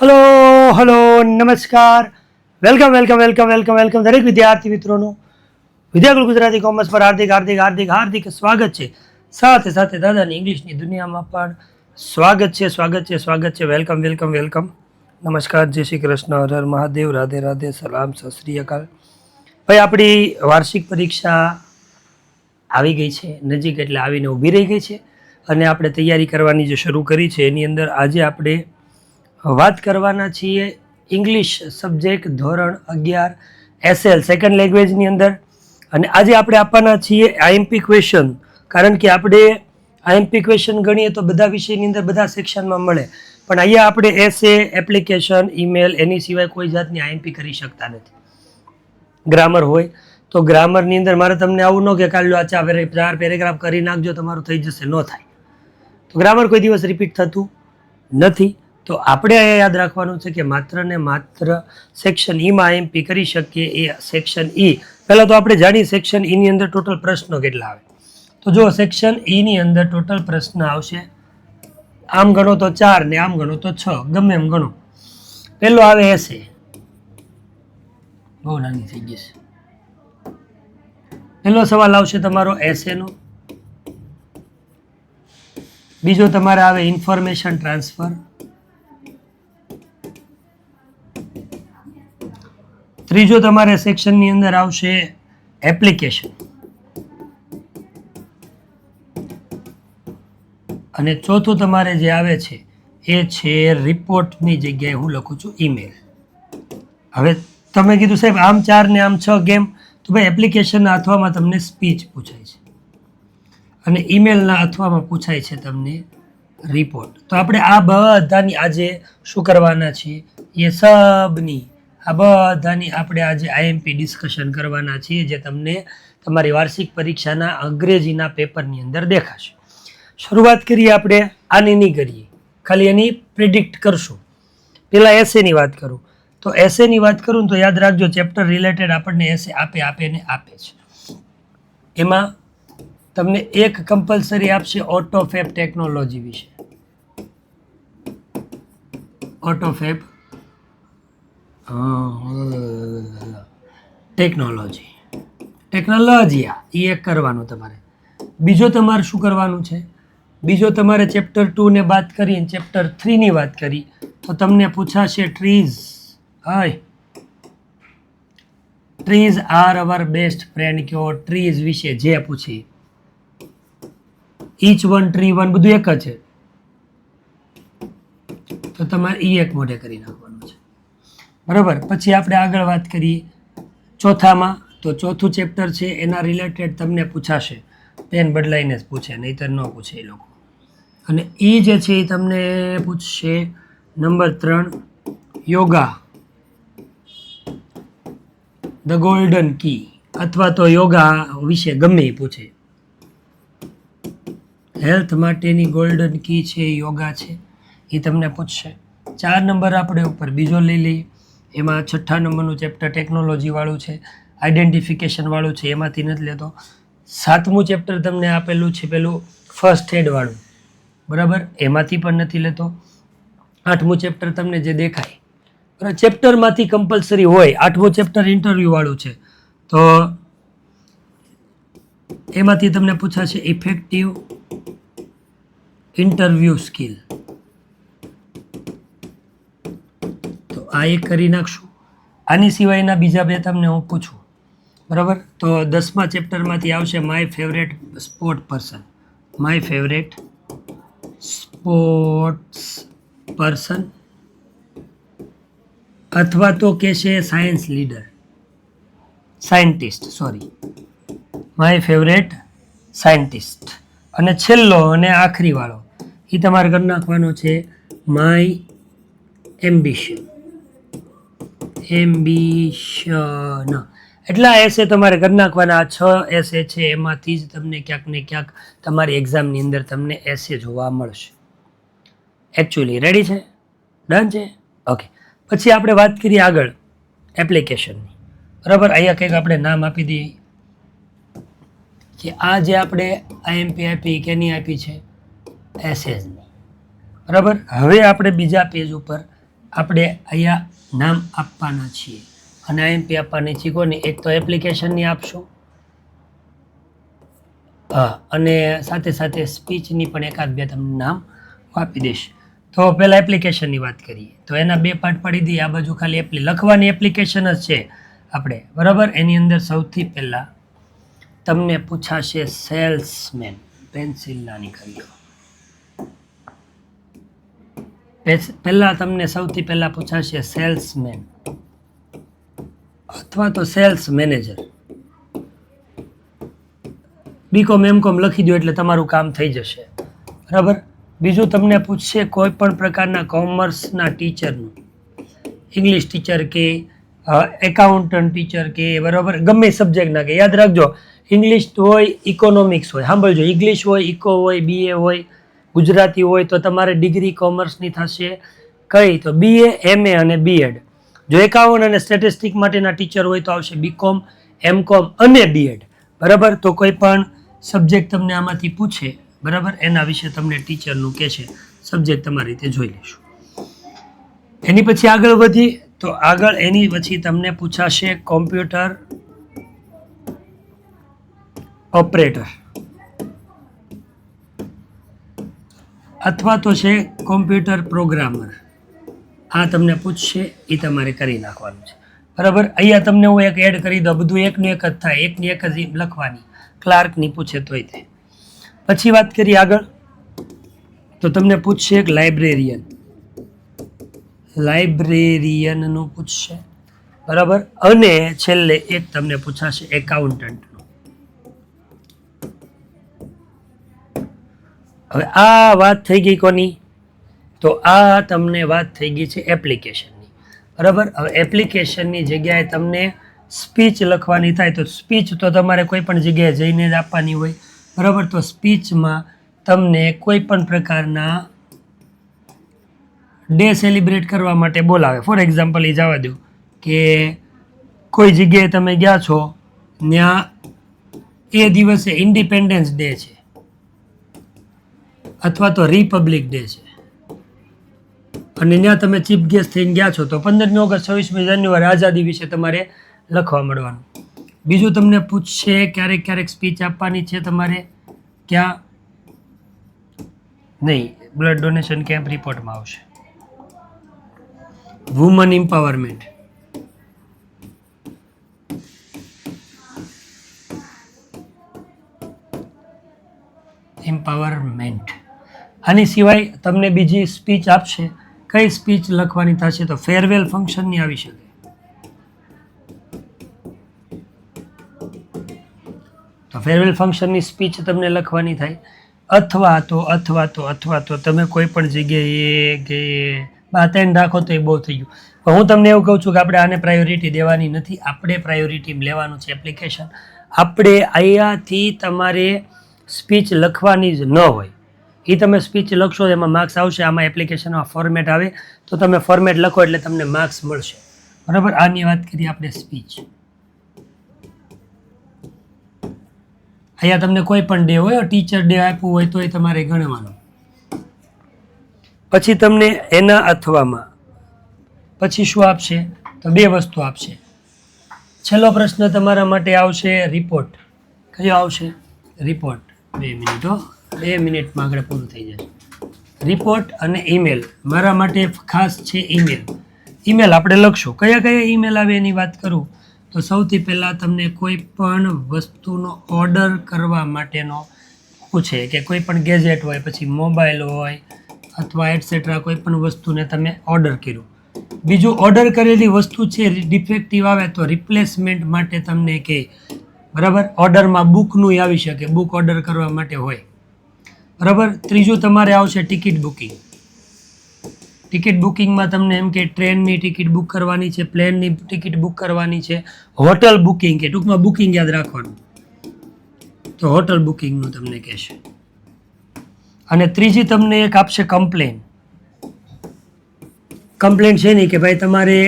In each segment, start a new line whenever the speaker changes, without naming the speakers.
Hello hello નમસ્કાર, welcome welcome welcome welcome welcome દરેક વિદ્યાર્થી મિત્રોનું વિદ્યાગુરુ ગુજરાતી કોમર્સ પર હાર્દિક હાર્દિક હાર્દિક હાર્દિક સ્વાગત છે. સાથે સાથે દાદાની ઇંગ્લિશની દુનિયામાં પણ સ્વાગત છે સ્વાગત છે સ્વાગત છે. Welcome welcome welcome. નમસ્કાર, જય શ્રી કૃષ્ણ, હર હર મહાદેવ, રાધે રાધે, સલામ, સત શ્રી અકાલ. ભાઈ, આપણી વાર્ષિક પરીક્ષા આવી ગઈ છે નજીક, એટલે આવીને ઊભી રહી ગઈ છે અને આપણે તૈયારી કરવાની જે શરૂ કરી છે એની અંદર આજે આપણે વાત કરવાના છીએ ઇંગ્લિશ સબ્જેક્ટ ધોરણ 11 એસએલ સેકન્ડ લેંગ્વેજની અંદર. અને આજે આપણે આપવાના છીએ આઈએમપી ક્વેશ્ચન, કારણ કે આપણે આઈએમપી ક્વેશ્ચન ગણીએ તો બધા વિષયની અંદર બધા સેક્શનમાં મળે, પણ અહીંયા આપણે એસે, એપ્લિકેશન, ઈમેલ, એની સિવાય કોઈ જાતની આઈએમપી કરી શકતા નથી. ગ્રામર હોય તો ગ્રામરની અંદર મારે તમને આવું ન કે કાલે આ 4 પેરેગ્રાફ કરી નાખજો તમારું થઈ જશે, ન થાય. તો ગ્રામર કોઈ દિવસ રિપીટ થતું નથી. તો આપણે અહીંયા યાદ રાખવાનું છે કે માત્ર ને માત્ર સેક્શન ઈમાં આઈએમપી કરી શકીએ એ સેક્શન ઈ. પહેલાં તો આપણે જાણીએ સેક્શન ઈની અંદર ટોટલ પ્રશ્નો કેટલા આવે. તો જો સેક્શન ઈની અંદર ટોટલ પ્રશ્ન આવશે, આમ ગણો તો 4 ને આમ ગણો તો 6, ગમે એમ ગણો. પહેલો આવે એસે, બહુ નાની થઈ ગઈ છે. પહેલો સવાલ આવશે તમારો એસેનો. બીજો તમારે આવે ઇન્ફોર્મેશન ટ્રાન્સફર. ત્રીજો તમારે સેક્શનની અંદર આવશે એપ્લિકેશન. અને ચોથું તમારે જે આવે છે એ છે રિપોર્ટની જગ્યાએ હું લખું છું ઈમેલ. હવે તમે કીધું સાહેબ આમ 4 ને આમ 6 કેમ? તો ભાઈ એપ્લિકેશનના અથવામાં તમને સ્પીચ પૂછાય છે અને ઈમેલના અથવામાં પૂછાય છે તમને રિપોર્ટ. તો આપણે આ બધાની આજે શું કરવાના છીએ, એ સબની આ બધાની આપણે આજે આઈએમપી ડિસ્કશન કરવાના છીએ, જે તમને તમારી વાર્ષિક પરીક્ષાના અંગ્રેજીના પેપરની અંદર દેખાશે. શરૂઆત કરીએ આપણે, આની નહીં કરીએ, ખાલી એની પ્રિડિક્ટ કરશું. પહેલાં એસેની વાત કરું તો એસેની વાત કરું તો યાદ રાખજો ચેપ્ટર રિલેટેડ આપણને એસે આપે છે. એમાં તમને એક કમ્પલસરી આપશે ઓટોફેબ ટેકનોલોજી વિશે. ઓટોફેબ ટેકનોલોજી એ એક કરવાનું તમારે. બીજો તમારે શું કરવાનું છે, બીજો તમારે ચેપ્ટર 2 ને બાદ કરીને ચેપ્ટર 3 ની વાત કરી તો તમને પૂછાશે trees. Hi, trees are our best friend. કયો ટ્રીઝ વિશે જે પૂછી, ઈચ વન ટ્રી વન બધું એક જ છે, તો તમારે ઈ એક મોઢે કરી નાખવાનું છે, બરાબર. પછી આપણે આગળ વાત કરીએ ચોથામાં, તો ચોથું ચેપ્ટર છે એના રિલેટેડ તમને પૂછાશે, પેન બદલાઈને જ પૂછે, નહીંતર ન પૂછે એ લોકો. અને એ જે છે એ તમને પૂછશે નંબર 3 યોગા ધ ગોલ્ડન કી, અથવા તો યોગા વિશે ગમે એ પૂછે. હેલ્થ માટેની ગોલ્ડન કી છે યોગા છે, એ તમને પૂછશે. 4 નંબર આપણે ઉપર બીજો લઈ લઈએ, એમાં 6થા નંબરનું ચેપ્ટર ટેકનોલોજીવાળું છે, આઈડેન્ટિફિકેશનવાળું છે, એમાંથી નથી લેતો. 7મું ચેપ્ટર તમને આપેલું છે પેલું ફર્સ્ટ એડવાળું, બરાબર, એમાંથી પણ નથી લેતો. 8મું ચેપ્ટર તમને જે દેખાય, બરાબર, ચેપ્ટરમાંથી કમ્પલસરી હોય. 8મું ચેપ્ટર ઇન્ટરવ્યૂવાળું છે, તો એમાંથી તમને પૂછાશે ઇફેક્ટિવ ઇન્ટરવ્યૂ સ્કિલ. તો આ એક કરી નાખશું. આની સિવાયના બીજા બે તમને હું પૂછું, બરાબર. તો 10મા ચેપ્ટરમાંથી આવશે my favourite sport person. My favourite sports person, અથવા તો કહેશે science leader, scientist, sorry, my favourite scientist. અને છેલ્લો અને આખરી વાળો એ તમારે કરી નાખવાનો છે માય એમ્બિશન. એટલા એસે તમારે કરી નાખવાના. આ 6 એસે છે, એમાંથી જ તમને ક્યાંક ને ક્યાંક તમારી એક્ઝામની અંદર તમને એસે જોવા મળશે. એકચ્યુઅલી રેડી છે? ડન છે? ઓકે. પછી આપણે વાત કરીએ આગળ એપ્લિકેશનની, બરાબર. અહીંયા કંઈક આપણે નામ આપી દઈએ કે આ જે આપણે આઈએમપી આપી કેની આપી છે, એસએસની, બરાબર. હવે આપણે બીજા પેજ ઉપર આપણે અહીંયા નામ આપવાના છીએ અને આઈએમપી આપવાની છે કોની? એક તો એપ્લિકેશનની આપશું, હા, અને સાથે સાથે સ્પીચની પણ એકાદ બે તમને નામ આપી દઈશ. તો પહેલાં એપ્લિકેશનની વાત કરીએ તો એના બે પાર્ટ પાડી દઈએ. આ બાજુ ખાલી લખવાની એપ્લિકેશન જ છે આપણે, બરાબર. એની અંદર સૌથી પહેલાં તમને પૂછાશે સેલ્સમેન. પેન્સિલ નાની કરી દો. પહેલાં તમને સૌથી પહેલાં પૂછાશે સેલ્સમેન અથવા તો સેલ્સ મેનેજર. બીકોમ એમકોમ લખી દો એટલે તમારું કામ થઈ જશે, બરાબર. બીજું તમને પૂછશે કોઈ પણ પ્રકારના કોમર્સના ટીચરનું, ઇંગ્લિશ ટીચર કે એકાઉન્ટન્ટ ટીચર કે, બરાબર, ગમે સબ્જેક્ટના કે. યાદ રાખજો, ઇંગ્લિશ હોય, ઇકોનોમિક્સ હોય, સાંભળજો, ઇંગ્લિશ હોય, ઇકો હોય, બીએ હોય, ગુજરાતી હોય તો તમારે ડિગ્રી કોમર્સની થશે કઈ? તો બીએ, એમએ અને બીએડ. જો એકાઉન્ટ અને સ્ટેટિસ્ટિક માટેના ટીચર હોય તો આવશે બીકોમ, એમકોમ અને બીએડ, બરાબર. તો કોઈ પણ સબ્જેક્ટ તમને આમાંથી પૂછે, બરાબર, એના વિશે તમને ટીચરનું કહેશે, સબ્જેક્ટ તમારી રીતે જોઈ લેશું. એની પછી આગળ વધી તો આગળ એની પછી તમને પૂછાશે કોમ્પ્યુટર ઓપરેટર અથવા તો છે કોમ્પ્યુટર પ્રોગ્રામર. આ તમને પૂછશે, એ તમારે કરી નાખવાનું છે, બરાબર. અહીંયા તમને હું એક એડ કરી દઉં, બધું એકનું એક જ થાય, એકની એક જ લખવાની. ક્લાર્કની પૂછે તોય તે. પછી વાત કરીએ આગળ તો તમને પૂછશે એક લાઇબ્રેરિયનનું પૂછશે, બરાબર. અને છેલ્લે એક તમને પૂછાશે એકાઉન્ટન્ટનું. હવે આ વાત થઈ ગઈ કોની? તો આ તમને વાત થઈ ગઈ છે એપ્લિકેશનની, બરાબર. હવે એપ્લિકેશનની જગ્યાએ તમને સ્પીચ લખવાની થાય તો સ્પીચ તો તમારે કોઈ પણ જગ્યાએ જઈને જ આપવાની હોય, બરાબર. તો સ્પીચમાં તમને કોઈ પણ પ્રકારના ડે સેલિબ્રેટ કરવા માટે બોલાવે. ફોર એક્ઝામ્પલ એ જવા દો કે કોઈ જગ્યાએ તમે ગયા છો, ત્યાં એ દિવસે ઇન્ડિપેન્ડન્સ ડે છે અથવા તો રિપબ્લિક ડે છે અને ત્યાં તમે ચીફ ગેસ્ટ થઈને ગયા છો, તો 15મી ઓગસ્ટ, 26મી જાન્યુઆરી આઝાદી વિશે તમારે લખવા મળવાનું. બીજું તમને પૂછશે ક્યારેક ક્યારેક સ્પીચ આપવાની છે તમારે, ક્યાં? નહીં, બ્લડ ડોનેશન કેમ્પ રિપોર્ટમાં આવશે. વુમન એમ્પાવરમેન્ટ, આની સિવાય તમને બીજી સ્પીચ આપશે. કઈ સ્પીચ લખવાની થશે? તો ફેરવેલ ફંક્શનની આવી શકે, તો ફેરવેલ ફંક્શનની સ્પીચ તમને લખવાની થાય. અથવા તો તમે કોઈ પણ જગ્યાએ કે બાતેન રાખો તો એ બહુ થઈ ગયું. પણ હું તમને એવું કહું છું કે આપણે આને પ્રાયોરિટી દેવાની નથી. આપણે પ્રાયોરિટી લેવાનું છે એપ્લિકેશન. આપણે અહીંયાથી તમારે સ્પીચ લખવાની જ ન હોય, એ તમે સ્પીચ લખશો એમાં માર્ક્સ આવશે. આમાં એપ્લિકેશનમાં ફોર્મેટ આવે તો તમે ફોર્મેટ લખો એટલે તમને માર્ક્સ મળશે, બરાબર. આની વાત કરીએ આપણે સ્પીચ. અહીંયા તમને કોઈ પણ ડે હોય, ટીચર ડે આપ્યું હોય તો એ તમારે ગણવાનું. પછી તમને એના અથવામાં પછી શું આપશે? તો બે વસ્તુ આપશે. છેલ્લો પ્રશ્ન તમારા માટે આવશે રિપોર્ટ. કયો આવશે? રિપોર્ટ. 2 મિનિટ, 2 મિનિટમાં આગળ પૂરું થઈ જશે. રિપોર્ટ અને ઈમેલ. મારા માટે ખાસ છે ઈમેલ. ઈમેલ આપણે લખશું. કયા કયા ઈમેલ આવે એની વાત કરું તો સૌથી પહેલાં તમને કોઈ પણ વસ્તુનો ઓર્ડર કરવા માટેનો પૂછે કે કોઈ પણ ગેજેટ હોય, પછી મોબાઈલ હોય અથવા એટસેટ્રા, કોઈ પણ વસ્તુને તમે ઓર્ડર કર્યું. બીજું, ઓર્ડર કરેલી વસ્તુ છે ડિફેક્ટિવ આવે તો રિપ્લેસમેન્ટ માટે તમને કહે, બરાબર. ઓર્ડરમાં બુકનું આવી શકે, બુક ઓર્ડર કરવા માટે હોય, બરાબર. ત્રીજું તમારે આવશે ટિકિટ બુકિંગ. ટિકિટ બુકિંગમાં તમને એમ કે ટ્રેનની ટિકિટ બુક કરવાની છે, પ્લેનની ટિકિટ બુક કરવાની છે, હોટલ બુકિંગ, કે ટૂંકમાં બુકિંગ યાદ રાખવાનું, તો હોટલ બુકિંગનું તમને કહેશે. અને ત્રીજી તમને એક આપશે કમ્પ્લેન. કમ્પ્લેન છે નહીં કે ભાઈ તમારે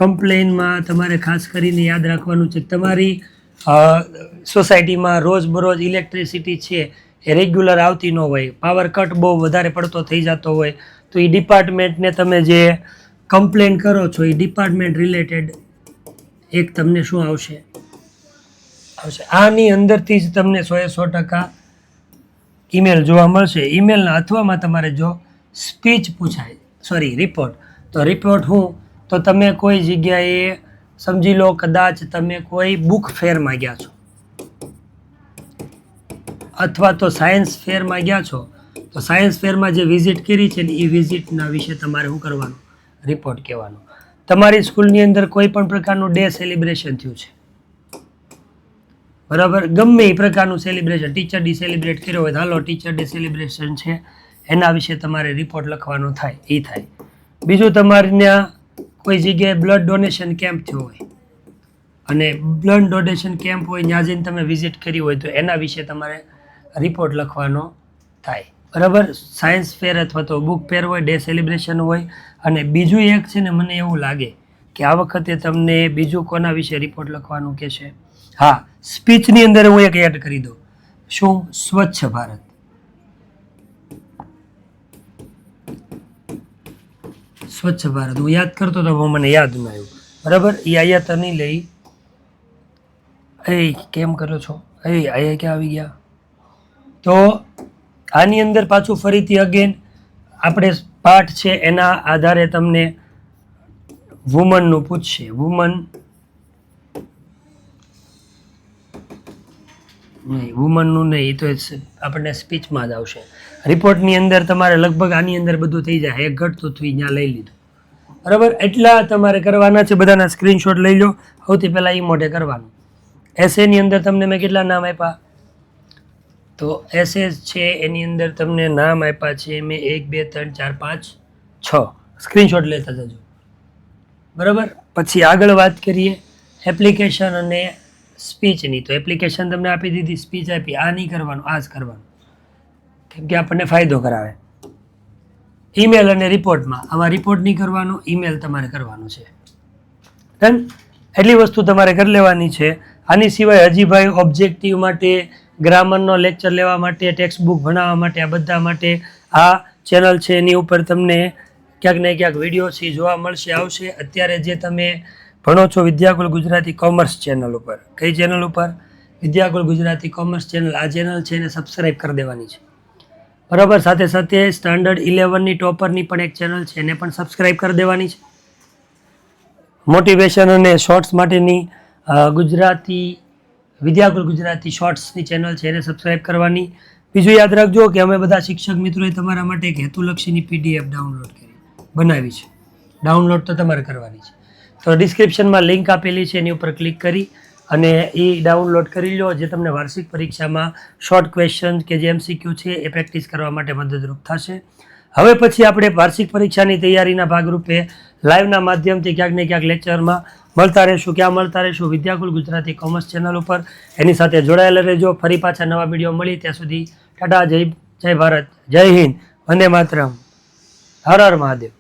કમ્પ્લેનમાં તમારે ખાસ કરીને યાદ રાખવાનું છે તમારી સોસાયટીમાં રોજબરોજ ઇલેક્ટ્રિસિટી છે એ રેગ્યુલર આવતી ન હોય, પાવર કટ બહુ વધારે પડતો થઈ જતો હોય, તો એ ડિપાર્ટમેન્ટને તમે જે કમ્પ્લેન કરો છો એ ડિપાર્ટમેન્ટ રિલેટેડ એક તમને શું આવશે આની અંદરથી જ તમને 100% ઈમેલ જોવા મળશે. ઈમેલના અથવામાં તમારે જો સ્પીચ પૂછાય રિપોર્ટ, તો રિપોર્ટ તો તમે કોઈ જગ્યાએ સમજી લો કદાચ તમે કોઈ બુક ફેરમાં ગયા છો અથવા તો સાયન્સ ફેરમાં ગયા છો, તો સાયન્સ ફેરમાં જે વિઝિટ કરી છે ને એ વિઝિટના વિશે તમારે શું કરવાનું? રિપોર્ટ કહેવાનો. તમારી સ્કૂલની અંદર કોઈ પણ પ્રકારનું ડે સેલિબ્રેશન થયું છે, બરાબર, ગમે એ પ્રકારનું સેલિબ્રેશન, ટીચર ડે સેલિબ્રેટ કર્યો હોય, હાલો ટીચર ડે સેલિબ્રેશન છે એના વિશે તમારે રિપોર્ટ લખવાનો થાય. બીજું તમારે ત્યાં કોઈ જગ્યાએ બ્લડ ડોનેશન કેમ્પ થયો હોય અને બ્લડ ડોનેશન કેમ્પ હોય ત્યાં જઈને તમે વિઝિટ કરી હોય તો એના વિશે તમારે રિપોર્ટ લખવાનો થાય, બરાબર. સાયન્સ ફેર અથવા તો બુક ફેર હોય, ડે સેલિબ્રેશન હોય. અને બીજું એક છે ને, મને એવું લાગે કે આ વખતે તમને બીજું કોના વિશે રિપોર્ટ લખવાનું કે છે? હા, સ્પીચની અંદર હું એક એડ કરી દઉં. શું? સ્વચ્છ ભારત. સ્વચ્છ ભારત હું યાદ કરતો તો મને યાદ ન આવ્યું, બરાબર. એ અહીંયા તો નહીં લઈ. કેમ કરો છો? અહીંયા ક્યાં આવી ગયા? તો આની અંદર પાછું ફરીથી અગેન આપણે પાઠ છે એના આધારે તમને વુમનનું પૂછશે. વુમનનું નહીં, તો આપણને સ્પીચમાં જ આવશે. રિપોર્ટની અંદર તમારે લગભગ આની અંદર બધું થઈ જાય. એક ઘટતું હતું ત્યાં લઈ લીધું, બરાબર. એટલા તમારે કરવાના છે. બધાના સ્ક્રીનશોટ લઈ લો. સૌથી પહેલાં એ મોઢે કરવાનું. એસેની અંદર તમને મેં કેટલા નામ આપ્યા? તો એસે છે એની અંદર તમને નામ આપ્યા છે મેં 1 2 3 4 5 6. સ્ક્રીનશોટ લેતા જજો, બરાબર. પછી આગળ વાત કરીએ એપ્લિકેશન અને સ્પીચની. તો એપ્લિકેશન તમને આપી દીધી, સ્પીચ આપી. આ નહીં કરવાનું, આ જ કરવાનું, કેમ કે આપણને ફાયદો કરાવે. ઈમેલ અને રિપોર્ટમાં આમાં રિપોર્ટ નહીં કરવાનો, ઈમેલ તમારે કરવાનું છે. ડન. એટલી વસ્તુ તમારે કરી લેવાની છે. આની સિવાય હજી ભાઈ ઓબ્જેક્ટિવ માટે, ગ્રામરનો લેક્ચર લેવા માટે, ટેક્સ્ટ બુક ભણાવવા માટે, આ બધા માટે આ ચેનલ છે એની ઉપર તમને ક્યાંક ને ક્યાંક વિડીયો છે જોવા મળશે, આવશે. અત્યારે જે તમે ભણો છો વિદ્યાકુલ ગુજરાતી કોમર્સ ચેનલ ઉપર. કઈ ચેનલ ઉપર? Vidyakul Gujarati commerce channel. આ ચેનલ છે એને સબસ્ક્રાઈબ કરી દેવાની છે, બરાબર. સાથે સાથે સ્ટાન્ડર્ડ 11ની ટોપરની પણ એક ચેનલ છે એને પણ સબસ્ક્રાઈબ કરી દેવાની છે. મોટિવેશન અને શોર્ટ્સ માટેની વિદ્યાકુલ ગુજરાતી શોર્ટ્સની ચેનલ છે એને સબસ્ક્રાઈબ કરવાની. બીજું યાદ રાખજો કે અમે બધા શિક્ષક મિત્રોએ તમારા માટે એક હેતુલક્ષીની PDF બનાવી છે. ડાઉનલોડ તો તમારે કરવાની છે. તો ડિસ્ક્રિપ્શનમાં લિંક આપેલી છે, એની ઉપર ક્લિક કરી અને એ ડાઉનલોડ કરી લો. જે તમને વાર્ષિક પરીક્ષામાં શોર્ટ ક્વેશ્ચન કે જે MCQ છે એ પ્રેક્ટિસ કરવા માટે મદદરૂપ થશે. હવે પછી આપણે વાર્ષિક પરીક્ષાની તૈયારીના ભાગરૂપે લાઈવના માધ્યમથી ક્યાંક ને ક્યાંક લેક્ચરમાં મળતા રહેશું. ક્યાં મળતા રહેશું? વિદ્યાકુલ ગુજરાતી કોમર્સ ચેનલ ઉપર. એની સાથે જોડાયેલા રહેજો. ફરી પાછા નવા વિડીયો મળી. ત્યાં સુધી ટાટા, જય ભારત, જય હિન્દ, વંદે માતરમ, હર હર મહાદેવ.